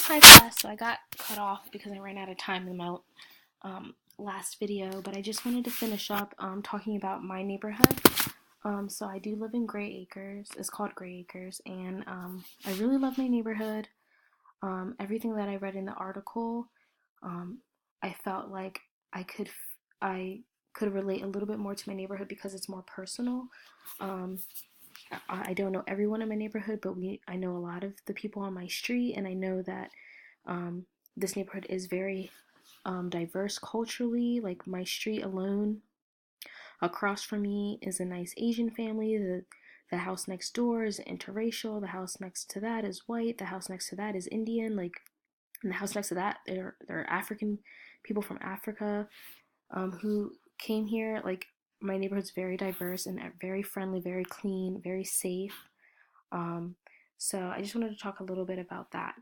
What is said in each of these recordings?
Hi class, so I got cut off because I ran out of time in my last video, but I just wanted to finish up talking about my neighborhood. So I do live in Gray Acres. It's called Gray Acres, and I really love my neighborhood. Everything that I read in the article, um, I felt like I could relate a little bit more to my neighborhood because it's more personal. Um, I don't know everyone in my neighborhood, but I know a lot of the people on my street, and I know that um, this neighborhood is very diverse culturally. Like my street alone, across from me is a nice Asian family. The house next door is interracial. The house next to that is white. The house next to that is Indian. Like, and the house next to that, they're African people from Africa who came here. Like my neighborhood's very diverse and very friendly, very clean, very safe. Um, so I just wanted to talk a little bit about that.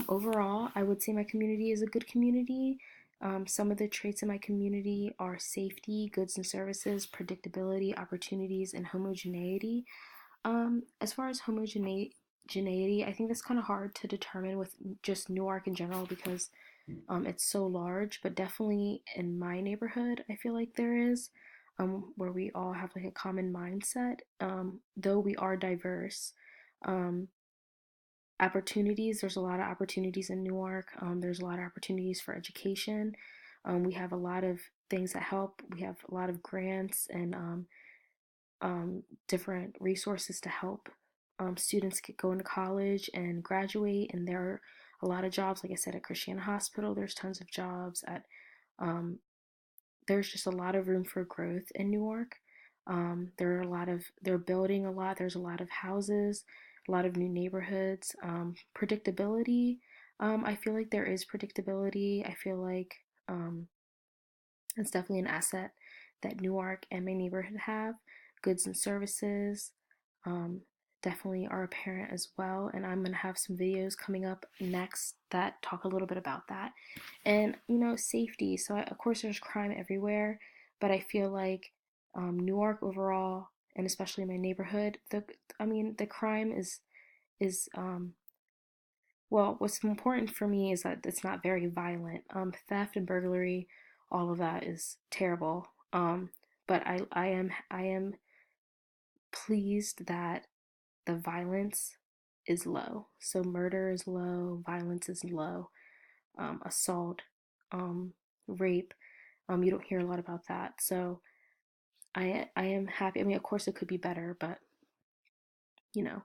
Overall, I would say my community is a good community. Some of the traits in my community are safety, goods and services, predictability, opportunities, and homogeneity. As far as homogeneity, I think that's kind of hard to determine with just Newark in general because it's so large, but definitely in my neighborhood, I feel like there is, where we all have like a common mindset, though we are diverse. Um, Opportunities, there's a lot of opportunities in Newark. There's a lot of opportunities for education. We have a lot of things that help. We have a lot of grants and different resources to help students go into college and graduate. And there are a lot of jobs, like I said, at Christiana Hospital. There's tons of jobs at. Um, there's just a lot of room for growth in Newark. They're building a lot. There's a lot of houses, a lot of new neighborhoods. Predictability. I feel like there is predictability. I feel like it's definitely an asset that Newark and my neighborhood have. Goods and services um, definitely are apparent as well. And I'm going to have some videos coming up next that talk a little bit about that. And, safety. So, of course, there's crime everywhere, but I feel like Newark overall, and especially my neighborhood, the crime is well, what's important for me is that it's not very violent. Theft and burglary, all of that is terrible. But I am pleased that the violence is low. So murder is low, violence is low, assault, um, rape. You don't hear a lot about that. So I am happy. I mean, of course, it could be better, but you know,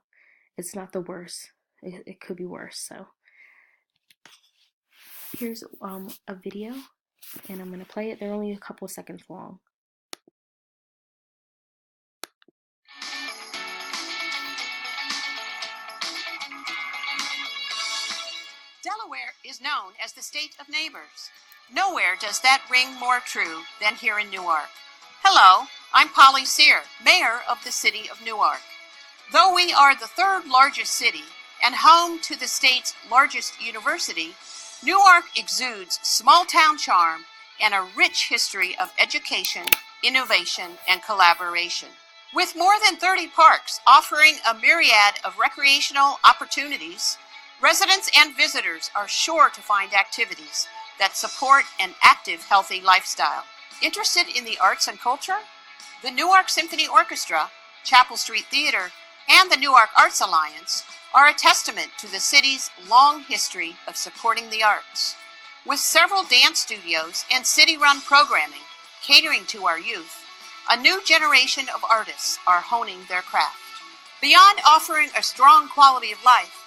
it's not the worst. It could be worse. So here's a video and I'm going to play it. They're only a couple of seconds long. Delaware is known as the state of neighbors. Nowhere does that ring more true than here in Newark. Hello, I'm Polly Sear, mayor of the city of Newark. Though we are the third largest city and home to the state's largest university, Newark exudes small-town charm and a rich history of education, innovation, and collaboration. With more than 30 parks offering a myriad of recreational opportunities, residents and visitors are sure to find activities that support an active, healthy lifestyle. Interested in the arts and culture? The Newark Symphony Orchestra, Chapel Street Theater, and the Newark Arts Alliance are a testament to the city's long history of supporting the arts. With several dance studios and city-run programming catering to our youth, a new generation of artists are honing their craft. Beyond offering a strong quality of life,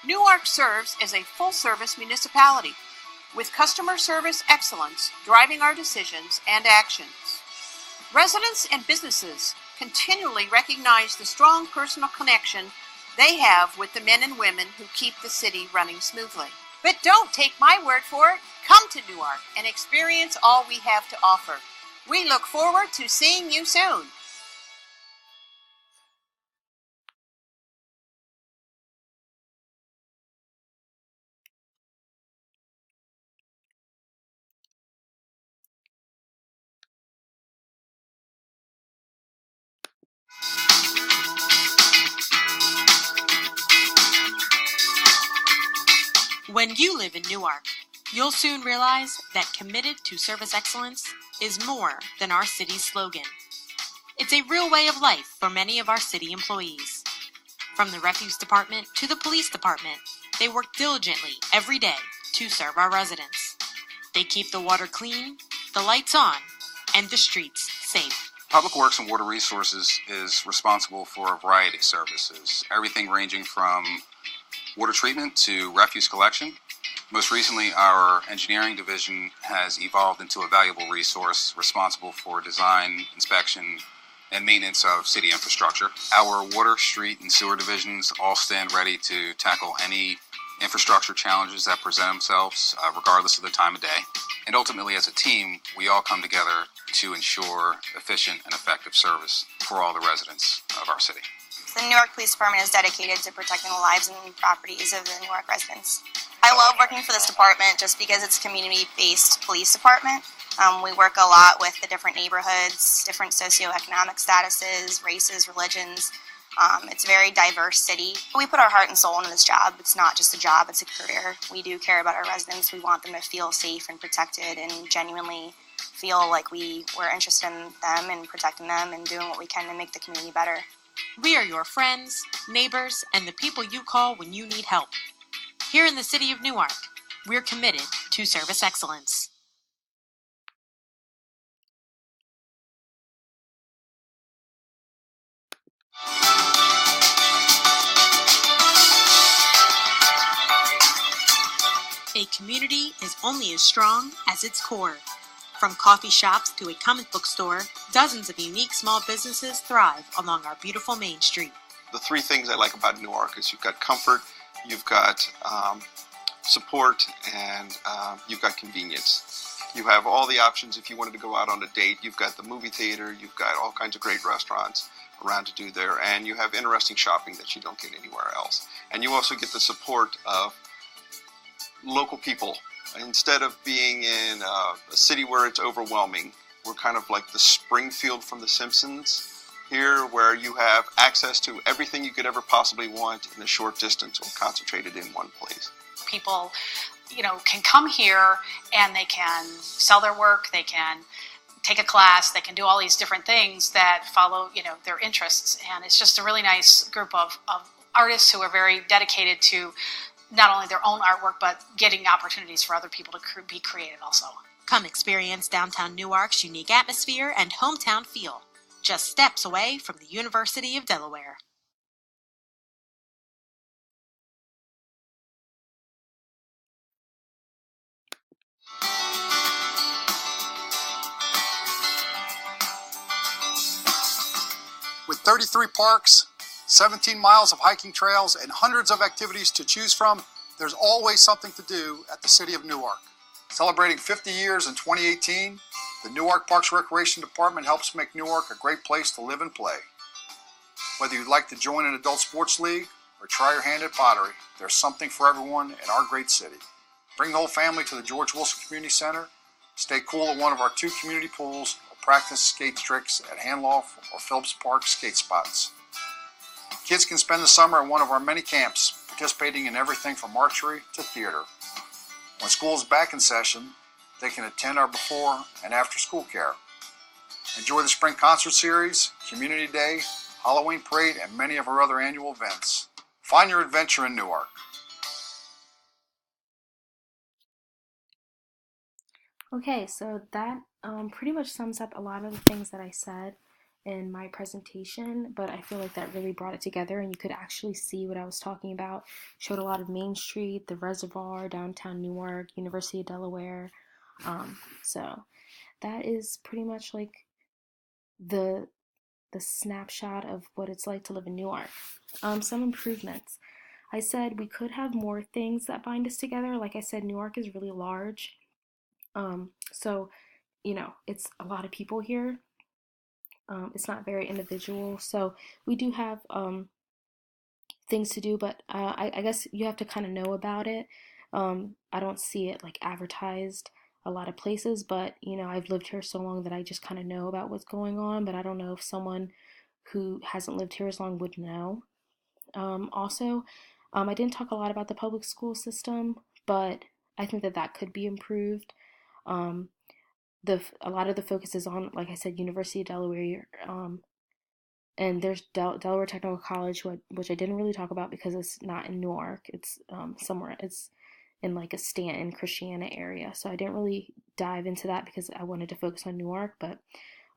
Newark serves as a full-service municipality, with customer service excellence driving our decisions and actions. Residents and businesses continually recognize the strong personal connection they have with the men and women who keep the city running smoothly. But don't take my word for it. Come to Newark and experience all we have to offer. We look forward to seeing you soon. When you live in Newark, you'll soon realize that committed to service excellence is more than our city's slogan. It's a real way of life for many of our city employees. From the refuse department to the police department, they work diligently every day to serve our residents. They keep the water clean, the lights on, and the streets safe. Public Works and Water Resources is responsible for a variety of services, everything ranging from water treatment to refuse collection. Most recently, our engineering division has evolved into a valuable resource responsible for design, inspection, and maintenance of city infrastructure. Our water, street, and sewer divisions all stand ready to tackle any infrastructure challenges that present themselves, regardless of the time of day. And ultimately, as a team, we all come together to ensure efficient and effective service for all the residents of our city. The Newark Police Department is dedicated to protecting the lives and properties of the Newark residents. I love working for this department just because it's a community-based police department. We work a lot with the different neighborhoods, different socioeconomic statuses, races, religions. It's a very diverse city. We put our heart and soul into this job. It's not just a job, it's a career. We do care about our residents. We want them to feel safe and protected and genuinely feel like we're interested in them and protecting them and doing what we can to make the community better. We are your friends, neighbors, and the people you call when you need help. Here in the city of Newark, we're committed to service excellence. A community is only as strong as its core. From coffee shops to a comic book store, dozens of unique small businesses thrive along our beautiful Main Street. The three things I like about Newark is you've got comfort, you've got support, and you've got convenience. You have all the options if you wanted to go out on a date. You've got the movie theater, you've got all kinds of great restaurants around to do there, and you have interesting shopping that you don't get anywhere else. And you also get the support of local people. Instead of being in a city where it's overwhelming, we're kind of like the Springfield from The Simpsons here, where you have access to everything you could ever possibly want in a short distance or concentrated in one place. People, can come here and they can sell their work, they can take a class, they can do all these different things that follow, their interests. And it's just a really nice group of artists who are very dedicated to not only their own artwork, but getting opportunities for other people to be creative also. Come experience downtown Newark's unique atmosphere and hometown feel, just steps away from the University of Delaware. With 33 parks, 17 miles of hiking trails, and hundreds of activities to choose from, there's always something to do at the City of Newark. Celebrating 50 years in 2018, the Newark Parks Recreation Department helps make Newark a great place to live and play. Whether you'd like to join an adult sports league or try your hand at pottery, there's something for everyone in our great city. Bring the whole family to the George Wilson Community Center, stay cool at one of our 2 community pools, or practice skate tricks at Hanloff or Phillips Park skate spots. Kids can spend the summer at one of our many camps, participating in everything from archery to theater. When school is back in session, they can attend our before and after school care. Enjoy the spring concert series, Community Day, Halloween Parade, and many of our other annual events. Find your adventure in Newark. Okay, so that pretty much sums up a lot of the things that I said in my presentation, but I feel like that really brought it together and you could actually see what I was talking about. Showed a lot of Main Street, the Reservoir, downtown Newark, University of Delaware. So that is pretty much like the snapshot of what it's like to live in Newark. Some improvements. I said we could have more things that bind us together. Like I said, Newark is really large. So, it's a lot of people here. It's not very individual, so we do have things to do, but I guess you have to kind of know about it. I don't see it like advertised a lot of places, but I've lived here so long that I just kind of know about what's going on, but I don't know if someone who hasn't lived here as long would know. Also, I didn't talk a lot about the public school system, but I think that that could be improved. Um, a lot of the focus is on, like I said, University of Delaware, and there's Delaware Technical College, which I didn't really talk about because it's not in Newark. It's somewhere. It's in like a Stanton, Christiana area. So I didn't really dive into that because I wanted to focus on Newark. But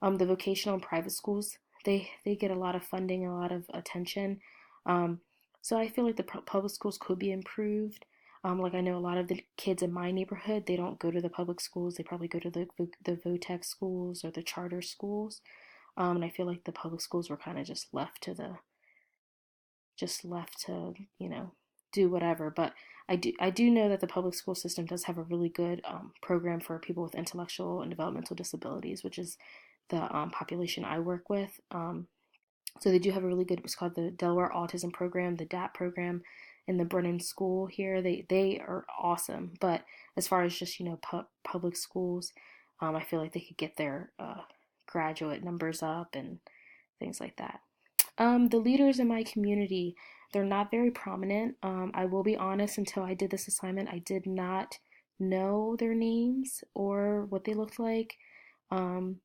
the vocational and private schools, they get a lot of funding, a lot of attention. Um, so I feel like the public schools could be improved. Like I know a lot of the kids in my neighborhood, they don't go to the public schools. They probably go to the VOTEC schools or the charter schools. And I feel like the public schools were kind of just left to, do whatever. But I do know that the public school system does have a really good program for people with intellectual and developmental disabilities, which is the population I work with. So they do have a really good, what's called the Delaware Autism Program, the DAP program, in the Brennan School here. They are awesome. But as far as just public schools, I feel like they could get their graduate numbers up and things like that. The leaders in my community, they're not very prominent. I will be honest, until I did this assignment, I did not know their names or what they looked like. Um,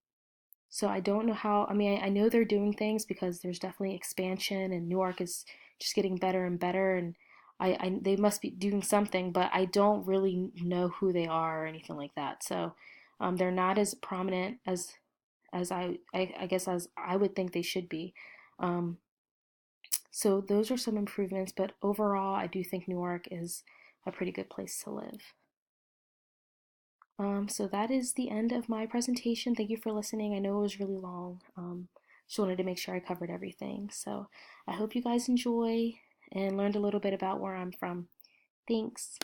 so I don't know how, I mean, I know they're doing things because there's definitely expansion and Newark is just getting better and better, and they must be doing something, but I don't really know who they are or anything like that. So they're not as prominent as I guess as I would think they should be. Um, so those are some improvements, but overall, I do think Newark is a pretty good place to live. So that is the end of my presentation. Thank you for listening. I know it was really long. Just wanted to make sure I covered everything. So I hope you guys enjoy and learned a little bit about where I'm from. Thanks.